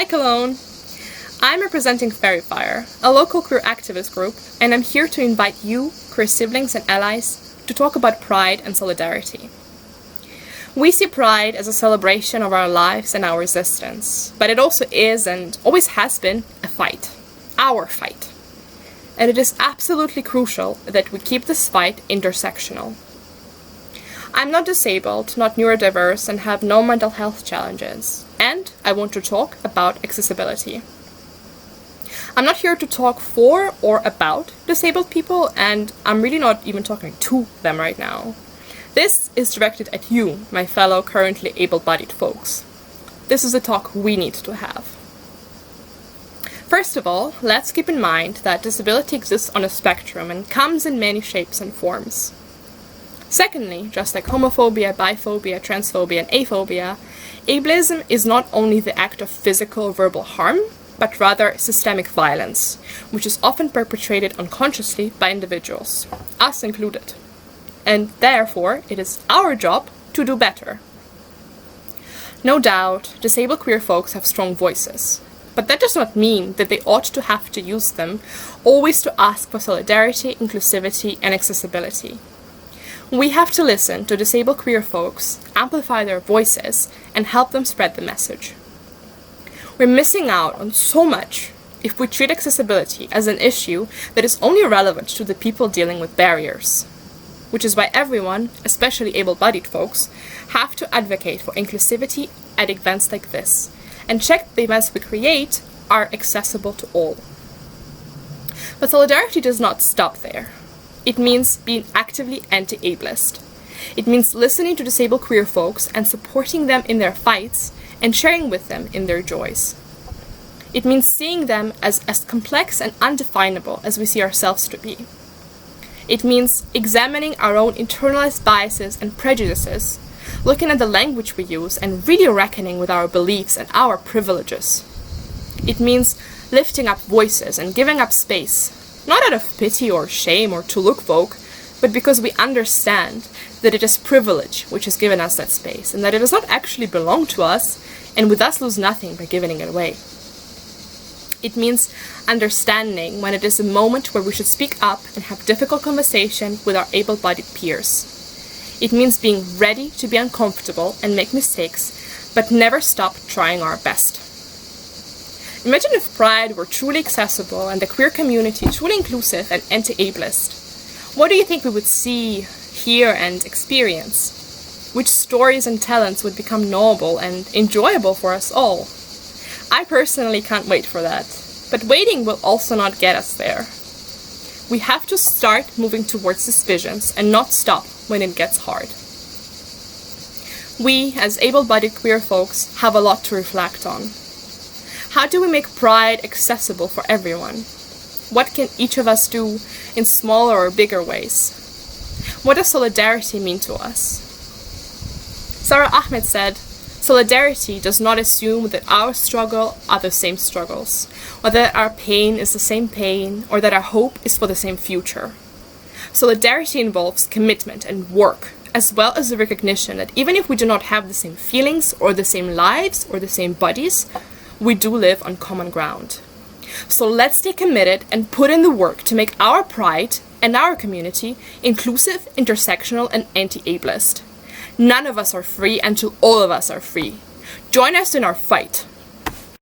Hi Cologne! I'm representing FAERIE, a local queer activist group, and I'm here to invite you, queer siblings and allies, to talk about pride and solidarity. We see pride as a celebration of our lives and our resistance, but it also is, and always has been, a fight. Our fight. And it is absolutely crucial that we keep this fight intersectional. I'm not disabled, not neurodiverse, and have no mental health challenges. And I want to talk about accessibility. I'm not here to talk for or about disabled people, and I'm really not even talking to them right now. This is directed at you, my fellow currently able-bodied folks. This is a talk we need to have. First of all, let's keep in mind that disability exists on a spectrum and comes in many shapes and forms. Secondly, just like homophobia, biphobia, transphobia, and aphobia, ableism is not only the act of physical or verbal harm, but rather systemic violence, which is often perpetrated unconsciously by individuals, us included. And therefore, it is our job to do better. No doubt, disabled queer folks have strong voices, but that does not mean that they ought to have to use them always to ask for solidarity, inclusivity, and accessibility. We have to listen to disabled queer folks, amplify their voices, and help them spread the message. We're missing out on so much if we treat accessibility as an issue that is only relevant to the people dealing with barriers. Which is why everyone, especially able-bodied folks, have to advocate for inclusivity at events like this, and check the events we create are accessible to all. But solidarity does not stop there. It means being actively anti-ableist. It means listening to disabled queer folks and supporting them in their fights and sharing with them in their joys. It means seeing them as complex and undefinable as we see ourselves to be. It means examining our own internalized biases and prejudices, looking at the language we use and really reckoning with our beliefs and our privileges. It means lifting up voices and giving up space, not out of pity or shame or to look woke, but because we understand that it is privilege which has given us that space, and that it does not actually belong to us, and we thus lose nothing by giving it away. It means understanding when it is a moment where we should speak up and have difficult conversation with our able-bodied peers. It means being ready to be uncomfortable and make mistakes, but never stop trying our best. Imagine if Pride were truly accessible and the queer community truly inclusive and anti-ableist. What do you think we would see, hear, and experience? Which stories and talents would become knowable and enjoyable for us all? I personally can't wait for that, but waiting will also not get us there. We have to start moving towards these visions and not stop when it gets hard. We, as able-bodied queer folks, have a lot to reflect on. How do we make Pride accessible for everyone? What can each of us do in smaller or bigger ways? What does solidarity mean to us? Sarah Ahmed said, "Solidarity does not assume that our struggle are the same struggles, or that our pain is the same pain, or that our hope is for the same future. Solidarity involves commitment and work, as well as the recognition that even if we do not have the same feelings, or the same lives, or the same bodies, we do live on common ground. So let's stay committed and put in the work to make our pride and our community inclusive, intersectional, and anti-ableist. None of us are free until all of us are free. Join us in our fight.